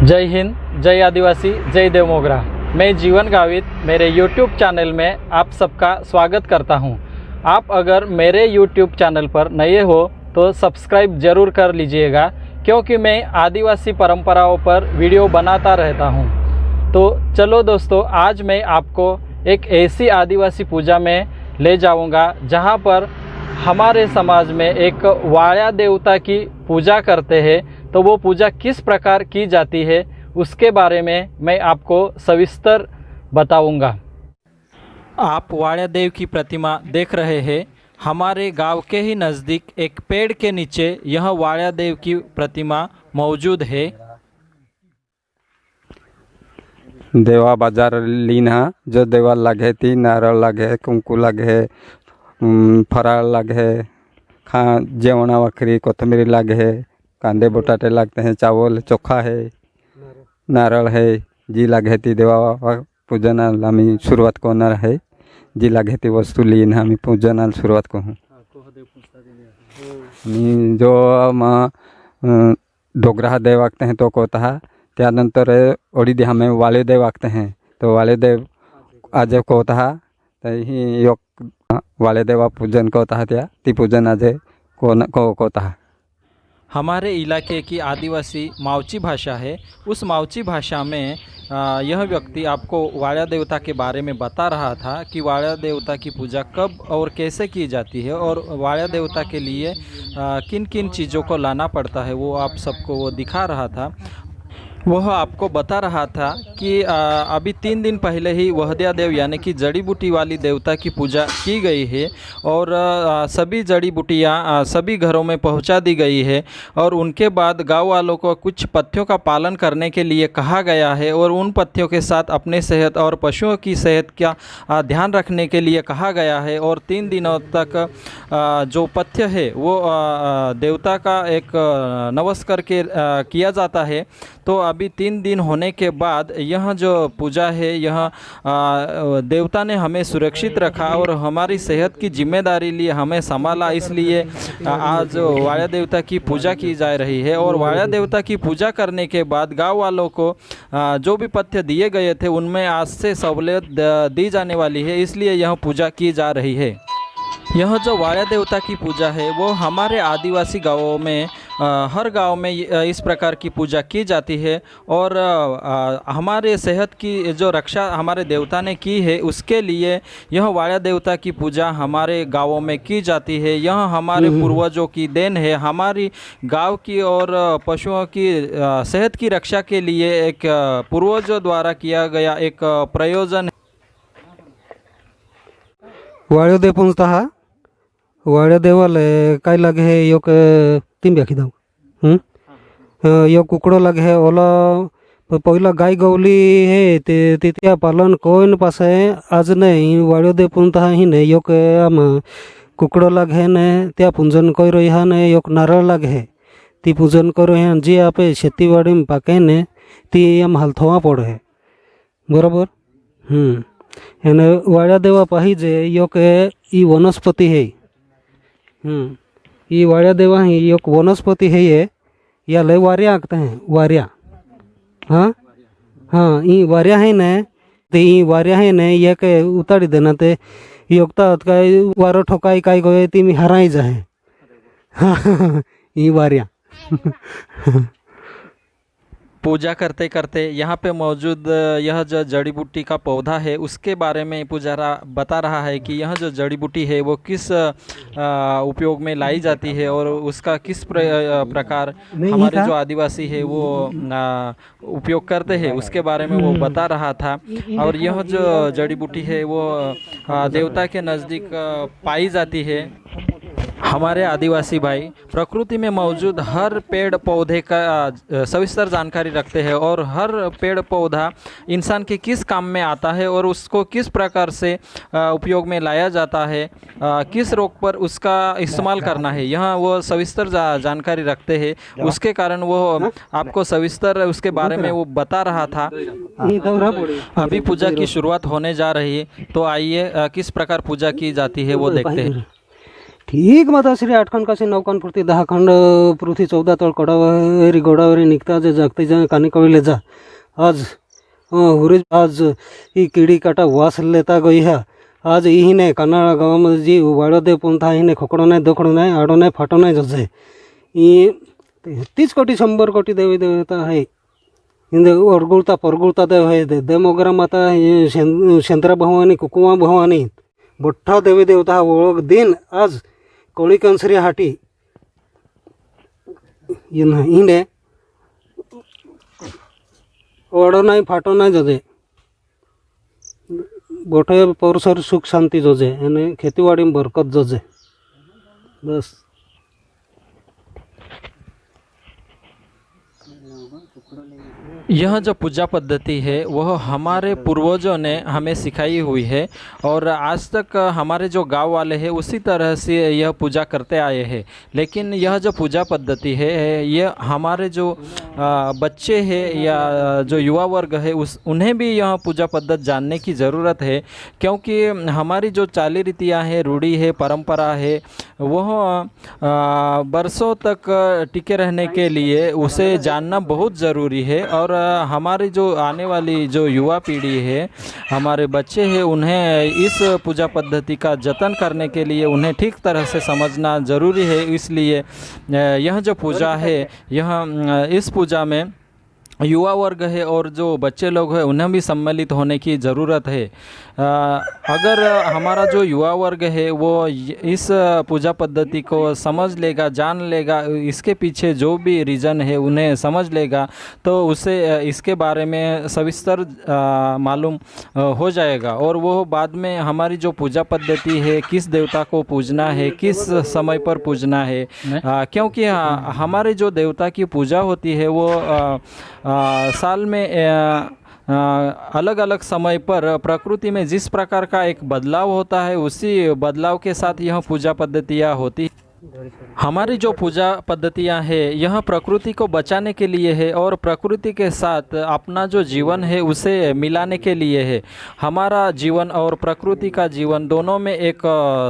जय हिंद, जय आदिवासी, जय देव मोगरा। मैं जीवन गावित मेरे YouTube चैनल में आप सबका स्वागत करता हूं। आप अगर मेरे YouTube चैनल पर नए हो तो सब्सक्राइब ज़रूर कर लीजिएगा, क्योंकि मैं आदिवासी परंपराओं पर वीडियो बनाता रहता हूं। तो चलो दोस्तों, आज मैं आपको एक ऐसी आदिवासी पूजा में ले जाऊंगा जहां पर हमारे समाज में एक वाया देवता की पूजा करते हैं। तो वो पूजा किस प्रकार की जाती है उसके बारे में मैं आपको सविस्तर बताऊंगा। आप वाया देव की प्रतिमा देख रहे हैं। हमारे गांव के ही नज़दीक एक पेड़ के नीचे यह वाया देव की प्रतिमा मौजूद है। देवा बाजार लीना जो देवा लगे ती नारळ लगे कुंकू लगे फराळ लगे खा जेवणा वखरी कोथमीर लगे कांदे बटाटे लगते हैं चावल चोखा है नारळ है जी लगे ती देवा पूजनाला आम्ही सुरुवात करणार है। जी लगे ती वस्तू लीन आम्ही पूजनाला सुरुवात करू। आणि जो डोगरा देव आखते हैं तो कोता है। त्यानंतर ओडी हमें वाले देव आखते हैं तो वाले देव आज को होता है ही योग वाले देवा पूजन को होता है त्या ती पूजन आज को होता है। हमारे इलाके की आदिवासी मावची भाषा है। उस मावची भाषा में यह व्यक्ति आपको वाया देवता के बारे में बता रहा था कि वाया देवता की पूजा कब और कैसे की जाती है और वाया देवता के लिए किन किन चीज़ों को लाना पड़ता है, वो आप सबको वो दिखा रहा था। वह आपको बता रहा था कि अभी 3 दिन पहले ही वहद्या देव यानी कि जड़ी बूटी वाली देवता की पूजा की गई है और सभी जड़ी बूटियाँ सभी घरों में पहुंचा दी गई है और उनके बाद गांव वालों को कुछ पथ्यों का पालन करने के लिए कहा गया है और उन पथ्यों के साथ अपने सेहत और पशुओं की सेहत का ध्यान रखने के लिए कहा गया है। और 3 दिनों तक जो पथ्य है वो देवता का एक नवस करके किया जाता है। तो अभी 3 दिन होने के बाद यह जो पूजा है यह देवता ने हमें सुरक्षित रखा और हमारी सेहत की जिम्मेदारी लिए हमें संभाला, इसलिए आज वाया देवता की पूजा की जा रही है। और वाया देवता की पूजा करने के बाद गांव वालों को जो भी पथ्य दिए गए थे उनमें आज से सहूलियत दी जाने वाली है, इसलिए यह पूजा की जा रही है। यह जो वाया देवता की पूजा है वो हमारे आदिवासी गांवों में हर गांव में इस प्रकार की पूजा की जाती है और हमारे सेहत की जो रक्षा हमारे देवता ने की है उसके लिए यह वाया देवता की पूजा हमारे गांवों में की जाती है। यह हमारे पूर्वजों की देन है। हमारी गांव की और पशुओं की सेहत की रक्षा के लिए एक पूर्वजों द्वारा किया गया एक प्रयोजन है। वाळ्यो देव पुंजता हा वाळ्या देवाले काय लागे है योक तीन ब्याखी दाव यो कुकड़ो लगे है ओला पहिला गाय गवली है ते तितिया पालन कोइन पासे आज नहीं वाळ्यो देव पुंजता ही ने योक आम कुकड़ो लगे है ने त्या पूजन कोई रही है ने योक नारळ लगे है ती पूजन करो है जी आपे खेतीबाड़ी में पाके ने ती आम हालथवा पड़े है बराबर। एने वाळ्या देवा पाहिजे योक ई वनस्पति है। ये वाळ्या देवा ही एक वनस्पति है ये या लय वार्या आखते हैं वार्या। हाँ ये वार्या है न ते ये वार्या है न ये के उतारी देना ते योगता का वारो ठोकाई काई गए ती मी हराई जाए। हाँ ये वार्या पूजा करते करते यहाँ पे मौजूद यह जो जड़ी बूटी का पौधा है उसके बारे में पुजारा बता रहा है कि यह जो जड़ी बूटी है वो किस उपयोग में लाई जाती है और उसका किस प्रकार हमारे जो आदिवासी है वो उपयोग करते हैं उसके बारे में वो बता रहा था। और यह जो जड़ी बूटी है वो देवता के नज़दीक पाई जाती है। हमारे आदिवासी भाई प्रकृति में मौजूद हर पेड़ पौधे का सविस्तर जानकारी रखते हैं और हर पेड़ पौधा इंसान के किस काम में आता है और उसको किस प्रकार से उपयोग में लाया जाता है, किस रोग पर उसका इस्तेमाल करना है, यह वो सविस्तर जानकारी रखते हैं। उसके कारण वो आपको सविस्तर उसके बारे में वो बता रहा था। अभी पूजा की शुरुआत होने जा रही है, तो आइए किस प्रकार पूजा की जाती है वो देखते हैं। ठीक माता श्री 8 खंड काशी 9 खंड पुरती 10 खंड पृथ्वी 14 तळ गोडावरी निघता जे जगते जा कानी कविले जा आज हुरे आज ही किडी काटा वास लेता गई है आज ही ने कन्नाडा गावामध्ये जी वाळदेव पंथ आहे ने खोकडो नाही दोकडो नाही आडो नाही फाटो नाही जसे ही 30 कोटी 100 कोटी देवी देवता आहे हिंदे ओरगुळता परगुळता देव आहे देवमोगरा माता शंतरा भवानी कुकुमा भवानी मोठा देवी देवता हा ओळख दिन आज कोळी कंसरी हाटी हिंडे ओडो नाही फाटो नाही जजे गोठे पौरसर सुख शांति जजे एने खेतीवाड़ी में बरकत जजे बस। यह जो पूजा पद्धति है वह हमारे पूर्वजों ने हमें सिखाई हुई है और आज तक हमारे जो गांव वाले हैं उसी तरह से यह पूजा करते आए हैं। लेकिन यह जो पूजा पद्धति है यह हमारे जो बच्चे हैं या जो युवा वर्ग है उन्हें भी यह पूजा पद्धति जानने की ज़रूरत है, क्योंकि हमारी जो चाली रीतियाँ हैं, रूढ़ी है, परंपरा है, वह बरसों तक टिके रहने के लिए उसे जानना बहुत ज़रूरी है। और हमारी जो आने वाली जो युवा पीढ़ी है, हमारे बच्चे हैं, उन्हें इस पूजा पद्धति का जतन करने के लिए उन्हें ठीक तरह से समझना ज़रूरी है। इसलिए यह जो पूजा है इस पूजा में युवा वर्ग है और जो बच्चे लोग हैं उन्हें भी सम्मिलित होने की ज़रूरत है। अगर हमारा जो युवा वर्ग है वो इस पूजा पद्धति को समझ लेगा, जान लेगा, इसके पीछे जो भी रीज़न है उन्हें समझ लेगा, तो उसे इसके बारे में सविस्तर मालूम हो जाएगा। और वो बाद में हमारी जो पूजा पद्धति है, किस देवता को पूजना है, किस समय पर पूजना है, क्योंकि हमारे जो देवता की पूजा होती है वो साल में अलग अलग समय पर प्रकृति में जिस प्रकार का एक बदलाव होता है उसी बदलाव के साथ यह पूजा पद्धतियाँ होती। हमारी जो पूजा पद्धतियाँ हैं यह प्रकृति को बचाने के लिए है और प्रकृति के साथ अपना जो जीवन है उसे मिलाने के लिए है। हमारा जीवन और प्रकृति का जीवन दोनों में एक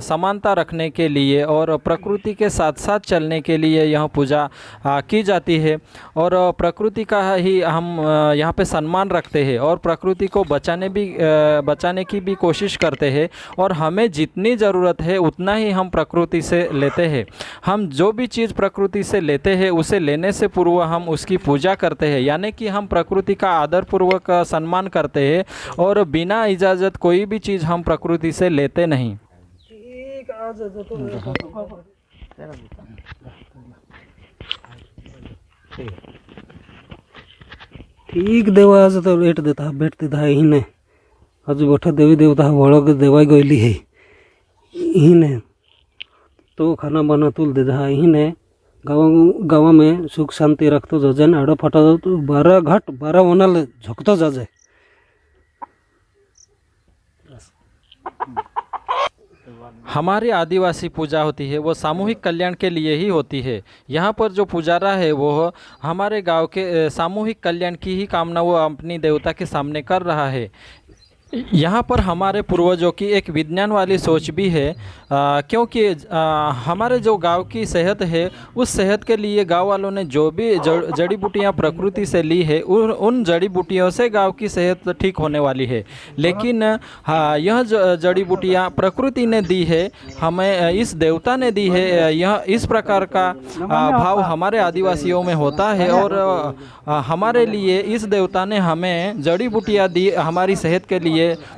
समानता रखने के लिए और प्रकृति के साथ साथ चलने के लिए यह पूजा की जाती है। और प्रकृति का ही हम यहाँ पे सम्मान रखते हैं और प्रकृति को बचाने की भी कोशिश करते हैं। और हमें जितनी ज़रूरत है उतना ही हम प्रकृति से लेते हैं। हम जो भी चीज़ प्रकृति से लेते हैं उसे लेने से पूर्व हम उसकी पूजा करते हैं, यानी कि हम प्रकृति का आदर पूर्वक सम्मान करते हैं और बिना इजाज़त कोई भी चीज़ हम प्रकृति से लेते नहीं। ठीक देवा आज तो भेट देता है हिने आज मोठा देवी देवता ओळख देवाई गईली है हिने तो खाना बना तुल दे रहा ही ने गाँव में सुख शांति रखतो जजन आड़ो फटा तो 12 घाट 12 वनाल झोंकतो जाजे। हमारी आदिवासी पूजा होती है वो सामूहिक कल्याण के लिए ही होती है। यहाँ पर जो पुजारा है वो हमारे गांव के सामूहिक कल्याण की ही कामना वो अपनी देवता के सामने कर रहा है। यहाँ पर हमारे पूर्वजों की एक विज्ञान वाली सोच भी है, क्योंकि हमारे जो गांव की सेहत है उस सेहत के लिए गांव वालों ने जो भी जड़ी बूटियाँ प्रकृति से ली है उन जड़ी बूटियों से गांव की सेहत ठीक होने वाली है। लेकिन यह जड़ी बूटियाँ प्रकृति ने दी है, हमें इस देवता ने दी है। यह इस प्रकार का भाव हमारे आदिवासियों में होता है और हमारे लिए इस देवता ने हमें जड़ी बूटियाँ दी हमारी सेहत के लिए,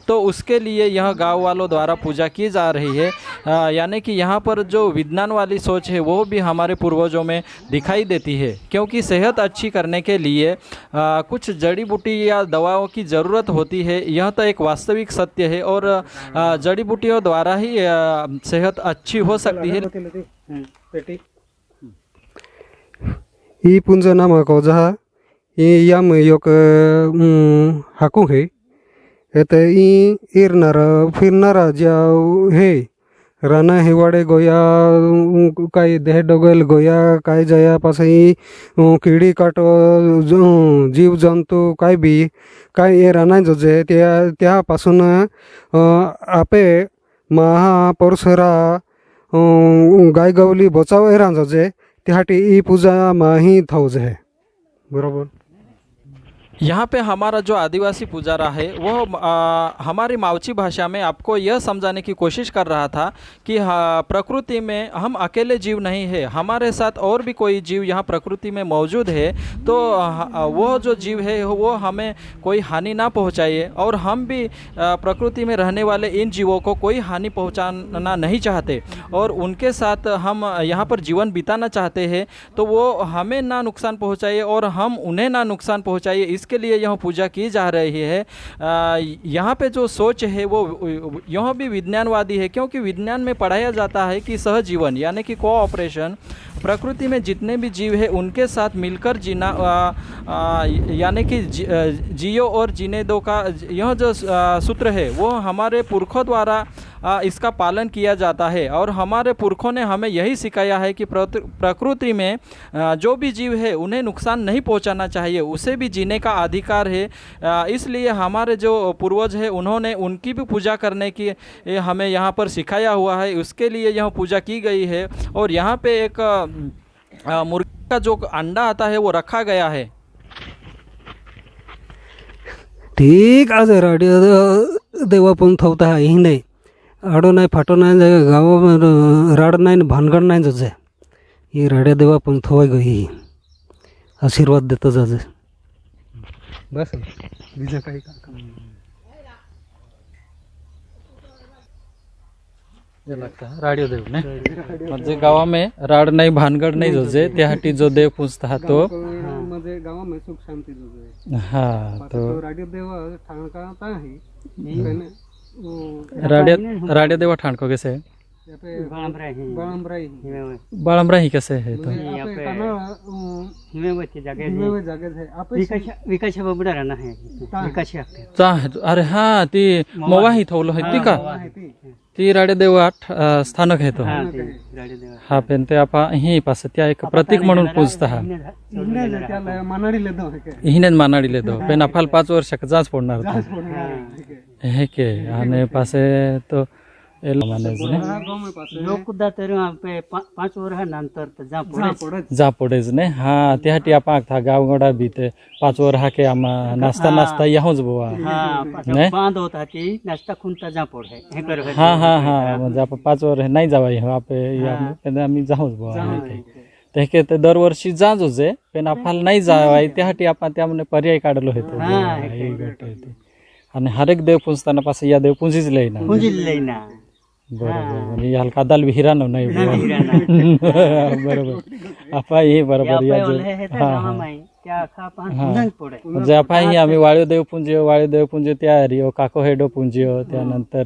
तो उसके लिए यह गांव वालों द्वारा पूजा की जा रही है। यानी कि यहाँ पर जो विज्ञान वाली सोच है वो भी हमारे पूर्वजों में दिखाई देती है, क्योंकि सेहत अच्छी करने के लिए कुछ जड़ी बूटी या दवाओं की ज़रूरत होती है। यह तो एक वास्तविक सत्य है और जड़ी बूटियों द्वारा ही सेहत अच्छी हो सकती है। ई पुंजा नाम को जहाँ ये याम योक हाकू है एते ई इरनार फिरनार जाओ है राना हिवाड़े गोया काय देह डोगल गोया काय जाया पास किडी काटो जीव जंतु काय बी काय ये राना जजे त्या पासून आपे महापौरसरा गाय गवली बचाव रांझो जे त्यासाठी ई पूजा माही थाव जे बरोबर। यहाँ पे हमारा जो आदिवासी पुजारा है वह हमारी मावची भाषा में आपको यह समझाने की कोशिश कर रहा था कि प्रकृति में हम अकेले जीव नहीं है, हमारे साथ और भी कोई जीव यहाँ प्रकृति में मौजूद है। तो वह जो जीव है वो हमें कोई हानि ना पहुँचाइए और हम भी प्रकृति में रहने वाले इन जीवों को कोई हानि पहुँचाना नहीं चाहते और उनके साथ हम यहाँ पर जीवन बिताना चाहते हैं। तो वो हमें ना नुकसान पहुँचाइए और हम उन्हें ना नुकसान पहुँचाइए, इसके लिए यह पूजा की जा रही है। यहाँ पे जो सोच है वो यह भी विज्ञानवादी है, क्योंकि विज्ञान में पढ़ाया जाता है कि सहजीवन यानी कि कोऑपरेशन, प्रकृति में जितने भी जीव हैं उनके साथ मिलकर जीना, यानी कि जियो और जीने दो का यह जो सूत्र है वो हमारे पुरखों द्वारा इसका पालन किया जाता है। और हमारे पुरखों ने हमें यही सिखाया है कि प्रकृति में जो भी जीव है उन्हें नुकसान नहीं पहुंचाना चाहिए, उसे भी जीने का अधिकार है। इसलिए हमारे जो पूर्वज है उन्होंने उनकी भी पूजा करने की हमें यहाँ पर सिखाया हुआ है, उसके लिए यह पूजा की गई है। और यहाँ पे एक मुर्गी का जो अंडा आता है वो रखा गया है। ठीक आज राडियो देवा पण थवता है ही नहीं आडो नाही फाटो नाही गाव राड नाही भानगड नाही जसे ये राड्या देवा पण थवाय गई आशीर्वाद देतो जाजे बस बीजा काही का लगता है राडियो देव ने म्हणजे गावा में राड नाही भानगड नाही जोजे त्यासाठी जो देव पूजता तो म्हणजे गावा में सुख शांति जोजे हाँ तो राडियो देवा ठाणका ता ही राडियो देवा ठाणको कैसे है? बाळमराही कैसे है? तो अरे हाँ ती मोवा ही थोलो है ती का ती राडे देवा स्थानक है तो हा पण ते आपा ही पास त्या एक प्रतीक म्हणून पूजता हा हिने मानाडीले दो पण आपल 5 वर्षाक जाच पडणार हे के आणि पासे तो एल माने लोक तर 5 वर्ष नंतर जा पडेज ने हा त्यासाठी आपा था गावगडा बीते 5 वर्ष के आमा नाश्ता नाश्ता यहोच बुवा हां बांध होता की नाश्ता खुनता जा पड है हे कर हां हां हां म्हणजे आपण 5 वर्ष नाही जावा हे आपे आम्ही जाऊच बुवा ते के ते दरवर्षी जाज होजे पण आपल्याला नाही जावाय त्यासाठी आपण त्यामध्ये पर्याय काढलो होतो ही गोष्ट आहे आणि हर एक देव पूजताना पास या देव पूंजीच लेना बरोबर म्हणजे हलका दाल विहिरा नाही बरोबर आपा हे बरोबर या म्हणजे आपा ही आम्ही वाळीव देव पूंजियो त्या रिओ काको हेडो पूंजियो त्यानंतर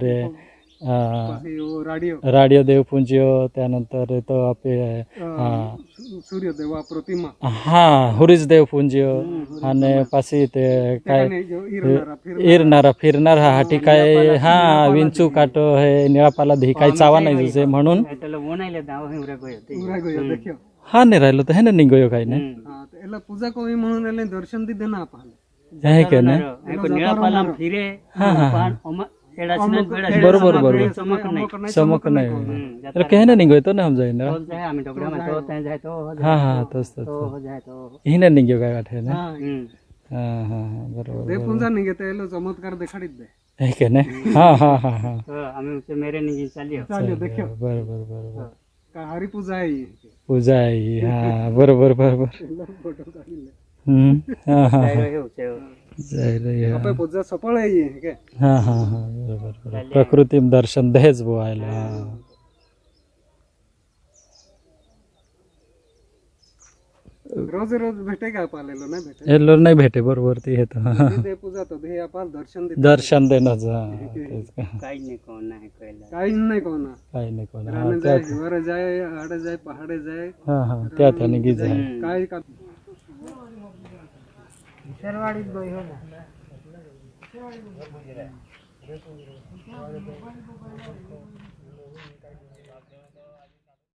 राडियो देव पूंजियो त्यानंतर तो आपे सूर्यदेवा प्रतिमा हा हुरीज देव पूंजियो आणि पासी ते काय इरणारा फिरणार हा काय हा विंचू काटो हे निळापाला धी काही चावा नाही जसे म्हणून हा नाही राहिलो तर हे नाही गयो काही नाही पूजा कोई म्हणून दर्शन दी देना आपण हे के नाही फिरे बरोबर बरोबर चमक नाही कहने नहीं गए तो ना हम जाए ना हाँ हाँ तो ही नहीं गयो काय वाटे ना हाँ हाँ बरोबर देव पूजा नहीं गए तो चमत्कार देखाडीत दे है के नहीं हाँ हाँ हाँ हाँ आम्ही उसे मेरे नहीं चालियो देखियो बरोबर बरोबर का हरी पूजा आहे पूजा आहे हाँ बरोबर बरोबर हाँ हाँ पूजा सफल आहे हाँ हाँ हाँ बरोबर प्रकृति में दर्शन दहेज बोआयला रोज रोज भेटे का पालेलो नाही भेटे एल्लोर नाही भेटे बरोबर ते हे देव पूजा तो हे आपण दर्शन देणंच काही नाही कोण नाही काही नाही कोणा काही नाही कोण वर जाय आडे जाय पहाडे जाय हाँ हाँ त्या त्याने गी जाय काय का शेरवाडीत बाई हो ना